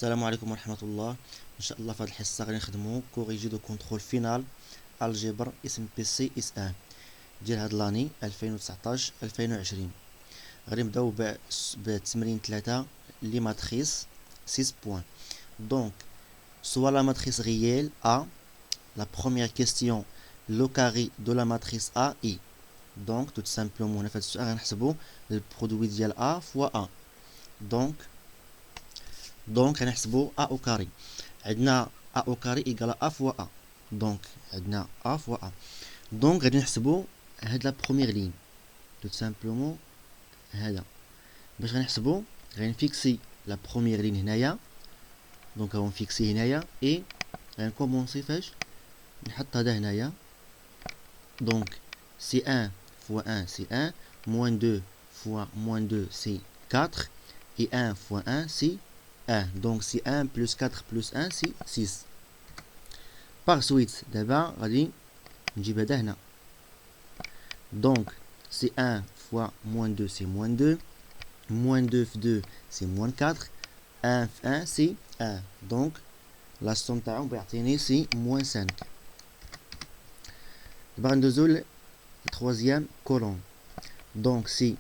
السلام عليكم ورحمة الله. إن شاء الله في هذه الحصة غادي نخدمو كوريجي دو كونترول فينال الجبر اسم بي سي اس ان ديال هاد لاني 2019 2020. غادي نبداو بتمرين 3 لي ماتريس 6 بوان. دونك soit la matrice réelle A, la première question, le carré de la matrice A est. Donc tout simplement on a fait le produit ديال A fois A. Donc غنحسبو A au carré. عندنا A au carré égale à A fois A. Donc عندنا A fois A. Donc غادي نحسبو هاد la première ligne. Tout simplement هذا. باش غنحسبو غنفيكسي la première ligne هنايا. Donc غنفيكسي هنايا et غنكومونسي فاش نحط هذا هنايا. Donc c'est 1 fois 1 c'est 1, moins 2 fois moins 2 c'est 4 et 1 fois 1 c'est 1. Donc c'est 1 plus 4 plus 1 c'est 6. Par suite d'abord غادي نجيب هذا هنا. Donc c'est 1 fois moins 2 c'est moins 2, moins 2 fois 2 c'est moins 4, 1 fois 1 c'est 1. Donc la somme تاعهم بيعطيني c'est moins 5. دابا غندوزو ل troisième colonne. Donc c'est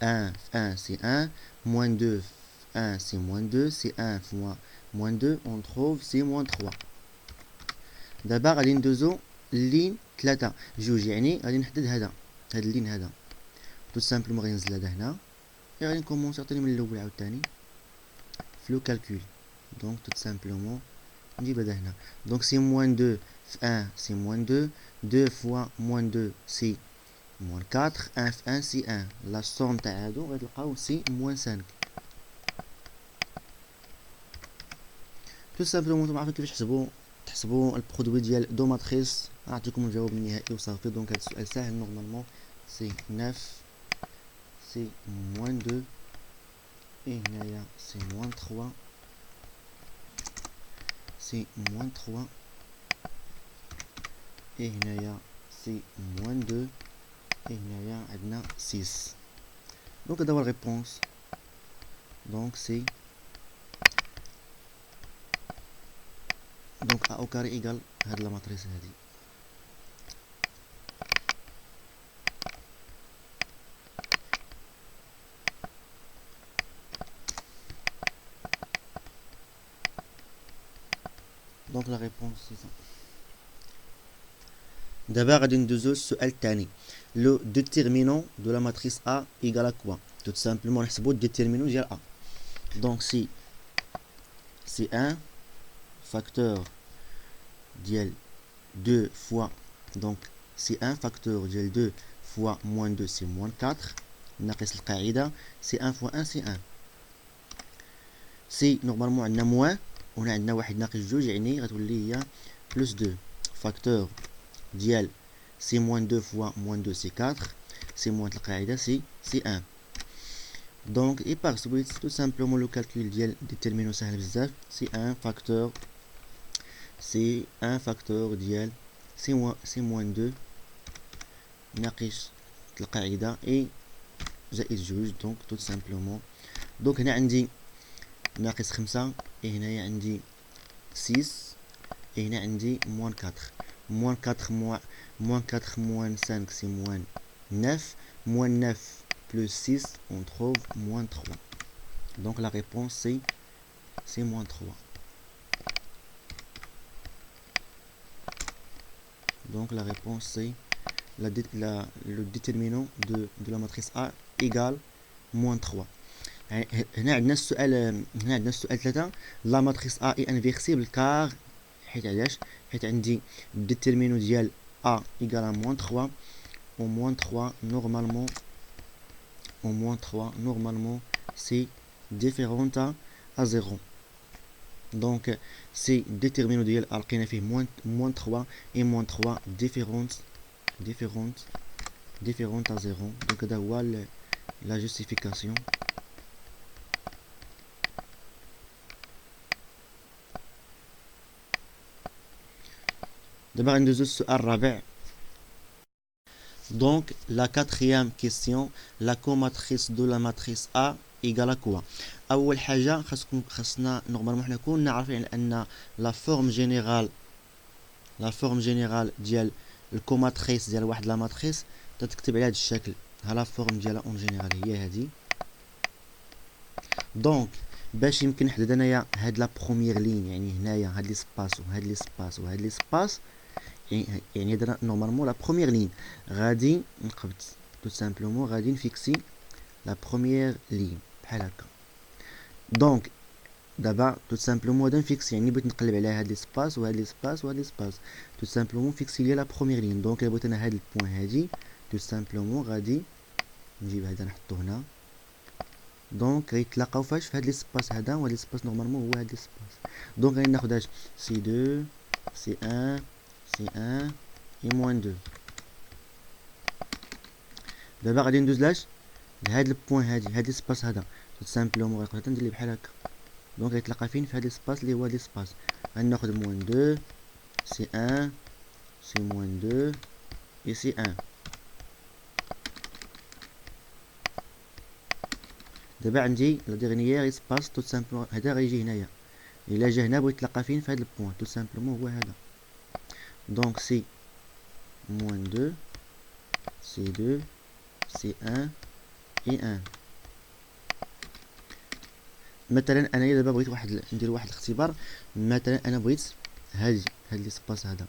1 fois 1 c'est 1, moins 2 fois 1 c'est moins 2, c'est 1 fois moins 2 on trouve c'est moins 3. دابا غادي ندوزو لين 3 جوج يعني غادي نحدد هذا اللين هذا. تو سامبلومون غادي ننزل هذا هنا غادي نكومونسي عطيني من الاول عاوتاني في لو كالكول. دونك تو سامبلومون نجيب هذا هنا. دونك سي موان 2 في 1 سي موان 2, 2 فوا موان 2 سي موان 4, 1 في 1 سي 1. لا سوم تاع هادو غتلقاو سي موان 5. تو سامبلومون نتوما عارفين كيفاش تحسبوا البرودوي ديال دو ماتريس. نعطيكم الجواب النهائي وصافي. دونك هذا السؤال ساهل نورمالمون سي 9 سي موان 2 et هنايا سي موان 3 سي موان 3 et هنايا سي موان 2 et هنايا عندنا 6. دونك هذا هو الريبونس. دونك سي دونك A au carré égal هاد لا ماتريس هادي. دونك لا ريبونس سي سا. دابا غادي ندوزو للسؤال الثاني. لو ديتيرمينون دو لا ماتريس A égal à quoi. tout simplement نحسبو الديتيرمينون ديال A. دونك سي 1 facteur ديال 2 fois donc c'est 1 facteur ديال 2 fois moins 2 c'est moins 4 ناقص القاعدة c'est 1 fois 1 c'est 1. سي نورمالمون عندنا موان وهنا عندنا واحد ناقص جوج يعني غتولي هي بلس 2 facteur ديال c'est moins 2 fois moins 2 c'est 4 c'est moins القاعدة c'est 1. donc et par suite tout simplement le calcul ديال déterminant سهل بزاف. c'est 1 facteur ديال سي موان 2 ناقص القاعدة اي زائد جوج. دونك تو سامبلومون دونك هنا عندي ناقص 5 اي هنايا عندي 6 اي هنا عندي موان 4. موان 4 موان 5 سي موان 9, موان 9 plus 6 on trouve moins 3. donc la réponse c'est moins 3. Donc la réponse c'est le déterminant de la matrice A égale moins 3. هنا عندنا السؤال 3. la matrice A est inversible car حيت علاش حيت عندي الديتيرمينو ديال A égale à moins 3 au moins 3 normalement c'est différent à 0. donc c'est déterminant ديال A لقينا فيه moins 3 et moins 3 différentes à 0. donc هذا هو la justification. دابا غندوزو السؤال الرابع. donc la quatrième question, la comatrice de la matrice A إيكالا كوا. أول حاجة خاصنا نورمالمون حنا كلنا عارفين أن لا فورم جينيرال ديال الكوماتريس ديال واحد لا ماتريس تتكتب على هذا الشكل. ها لا فورم ديالها اون جينيرال هي هذه. دونك باش يمكن نحدد انايا هاد لا بروميير لين، يعني هنايا هاد لي سباس وهاد لي سباس وهاد لي سباس، يعني هذا نورمالمون لا بروميير لين، غادي نقبض تو سامبلومون غادي نفيكسي لا بروميير لين بحال هكا. دونك دابا تو سامبلومون غادي نفيكسي، يعني بغيت نقلب على هاد لي سباس وهاد لي سباس وهاد لي سباس، تو سامبلومون فيكسي لي لا بروميير لين. دونك الا بغيت انا هاد البوين هادي تو سامبلومون غادي نجيب هذا نحطو هنا. دونك غيتلاقاو فاش في هاد لي سباس هذا وهاد لي سباس نورمالمون هو هاد لي سباس. دونك غادي ناخد اش سي 2 سي 1 سي 1 اي موان 2. دابا غادي ندوز لاش لهاد البوين هاد لي سباس هذا تو سامبلومون غنقدر ندير ليه بحال هكا. دونك غيتلاقى فين في هاد لي سباس اللي هو هاد لي سباس. غناخد موان 2 سي 1 سي موان 2 اي سي 1. دابا عندي لا ديغنيير اسباس تو سامبلومون هذا غيجي هنايا. الا جا هنا بغيت يتلقى فين في هذا البوين تو سامبلومون هو هذا. دونك سي موان 2 سي 2 سي 1 اي 1. مثلا انايا دابا بغيت ندير واحد الاختبار. مثلا انا بغيت هاد لي سباس هذا،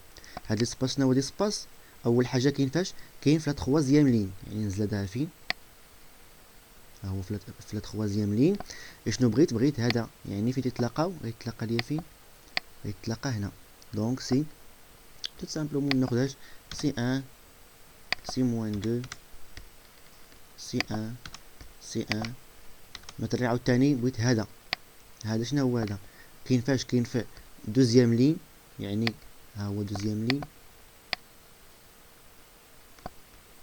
هاد لي سباس شنو هو لي سباس؟ اول حاجه كاين فاش كاين في لا تخوازيام لين، يعني نزل هذا فين ها هو في لا تخوازيام لين. شنو بغيت هذا، يعني فين يتلاقاو غيتلاقى ليا فين غيتلاقى هنا. دونك سي tout simplement ناخدهاش سي 1 سي موان 2 سي 1 سي 1. مثلا عاوتاني بغيت هذا شنو هو هذا، كاين فاش كاين في دوزيام لين، يعني ها هو دوزيام لين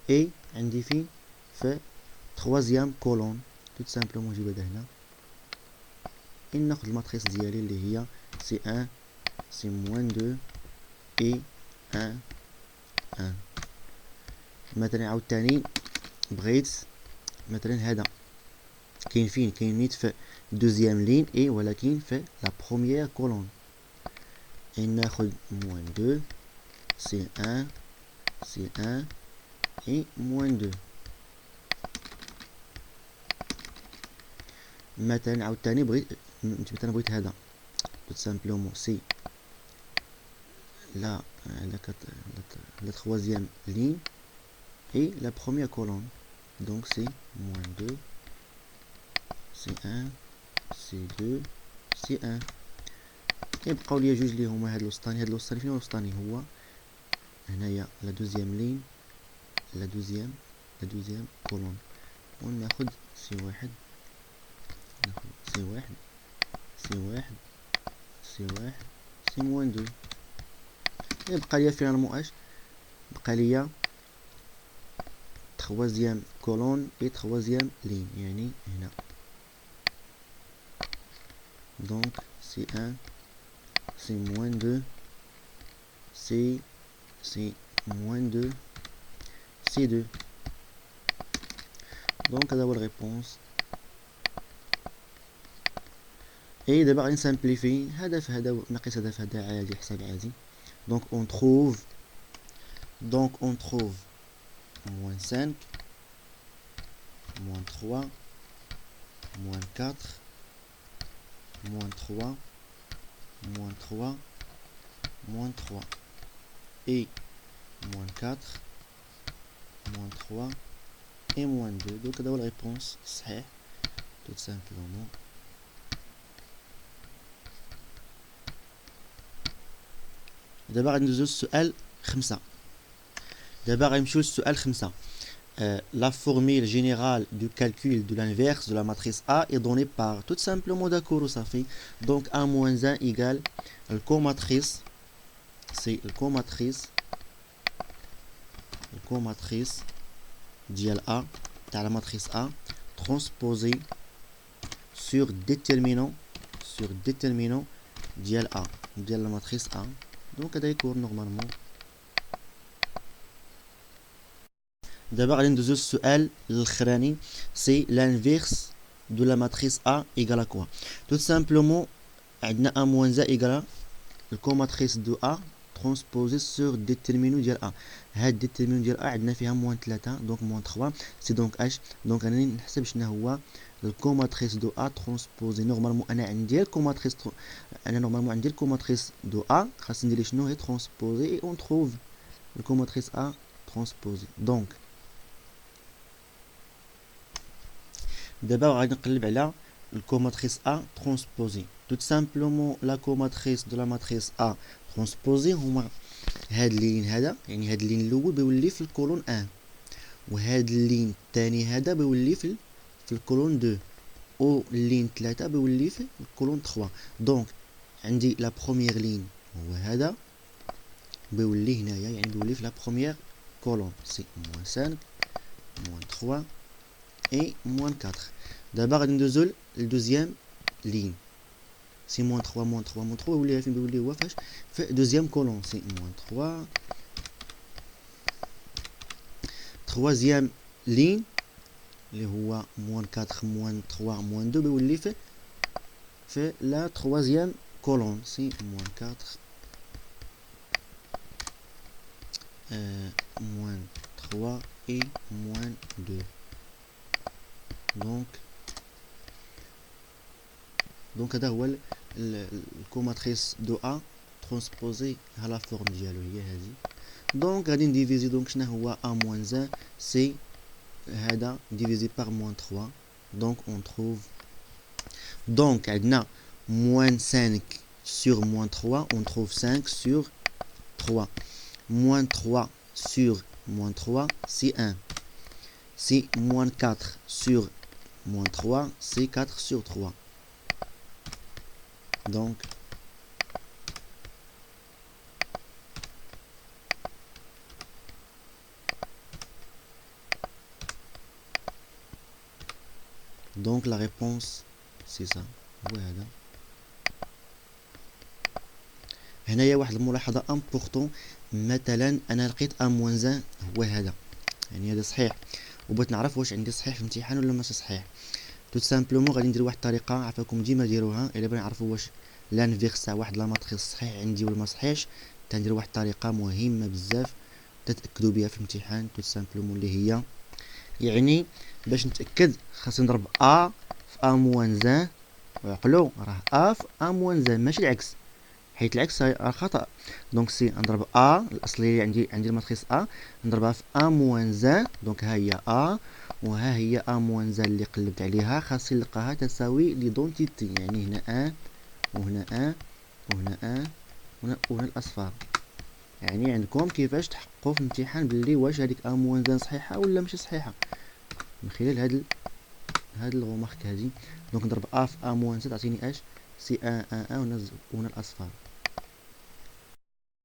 اي عندي فين في تخوازيام كولون. tout simplement نجيب هذا هنا ناخد الماتريس ديالي اللي هي سي 1 سي موان 2 اي 1 1. مثلا عاوتاني بغيت مثلا هذا كاين فين كاين نيت في دوزيام لين اي ولكن في لا بروميير كولون. ناخد موان 2 سي 1 سي 1 اي موان 2. مثلا عاوتاني بغيت هذا tout simplement سي la troisième ligne et la première colonne. Donc c'est moins 2, c'est 1, c'est 2, c'est 1. كيبقاو ليا جوج اللي هما هاد الوسطاني. هاد الوسطاني فين هو الوسطاني؟ هو هنايا لا دوزيام لين لا دوزيام كولون. وناخد سي واحد سي واحد سي واحد سي واحد سي موان 2. يبقى ليا فينالمون اش بقى ليا troisième colonne et troisième ligne, يعني هنا. donc c'est 1 c'est moins 2 c'est moins 2 c'est 2. donc هذا هو الريبونس. et دابا غادي نسامبليفي هذا في هذا نقيس هذا في هذا عادي حساب عادي. donc on trouve moins 5 moins 3 moins 4 moins 3 moins 3 moins 3 et moins 4 moins 3 et moins 2. donc هذا هو الريبونس صحيح tout simplement. دابا غادي ندوزو للسؤال 5. دابا غنمشيو للسؤال 5. La formule générale du calcul de l'inverse de la matrice A est donnée par tout simplement d'accord ça fait donc A moins 1 égale le comatrice, c'est le comatrice dial A dans la matrice A transposé sur déterminant dial A dial la matrice A. donc هذا يكون نورمالمون. دابا غادي ندوزو للسؤال الاخراني سي لانفيرس de la matrice A égale à quoi? Tout simplement عندنا A moins A égale الكوماتريس دو A transposé sur déterminant ديال A. هاد déterminant ديال A عندنا فيها موان 3 دونك موان 3 سي دونك اش دونك انا نحسب شنو هو الكوماتريس دو A transposé. نورمالمون انا عندي الكوماتريس دو A خاصني ندير شنو هي transposé et on trouve الكوماتريس A transposé. دونك دابا غادي نقلب على الكوماتريس A transposé. tout simplement la comatrice de la matrice A transposée هما هاد اللين هذا، يعني هاد اللين الاول بيولي في الكولون 1 وهاد اللين الثاني هذا بيولي في الكولون 2 و اللين 3 بيولي في الكولون 3. دونك عندي لا بروميير لين هو هذا بيولي هنايا، يعني بيولي في لا بروميير كولون سي موان 5 موان 3 اي موان 4. دابا غادي ندوزو للدوزيام لين سي موان 3 موان 3 موان 3 يولي فين بيولي هو فاش في دوزيام كولون سي موان 3. تروازيام لين اللي هو موان 4 موان 3 موان 2 بيولي في لا تروازيام كولون سي موان 4 موان 3 اي موان 2. دونك هذا هو الكوماتريس دو A ترانسبوزي ها لا فورم ديالو هي هذه. دونك غادي نديفيزي دونك شنو هو A moins 1 سي هذا ديفيزي بار موان 3 دونك اون تروف. دونك عندنا موان 5 sur moins 3 on trouve 5 sur 3. moins 3 sur moins 3 c'est 1. c'est moins 4 sur moins 3 c'est 4 sur 3. Donc la réponse c'est ça. هو هذا. هنايا واحد الملاحظة امبورطون، مثلا انا لقيت ا موان 1 هو هذا، يعني هذا صحيح وبغيت نعرف واش عندي صحيح في الامتحان ولا ماشي صحيح. تو سامبلومون غادي ندير واحد الطريقه عافاكم ديما ديروها الا بغينا نعرفوا واش لانفيرس تاع واحد لا ماتريس صحيح عندي ولا ما صحيحش. تندير واحد الطريقه مهمه بزاف تتاكدوا بها في الامتحان تو سامبلومون اللي هي يعني باش نتاكد خاصني نضرب ا في ا موان 1. وعقلوا راه ا في ا موان 1 ماشي العكس، حيت العكس راه خطا. دونك سي نضرب ا الاصليه اللي عندي الماتريس ا نضربها في ا موان 1. دونك ها هي ا وها هي ا موان 1 اللي قلبت عليها خاصني نلقاها تساوي ليدونتيتي، يعني هنا ا وهنا ا وهنا ا وهنا الاصفار. يعني عندكم كيفاش تحققوا في الامتحان باللي واش هذيك ا موان 1 صحيحه ولا ماشي صحيحه من خلال هاد الغومارك هادي. دونك نضرب ا في ا موان 1 تعطيني اش سي ا وهنا الاصفار.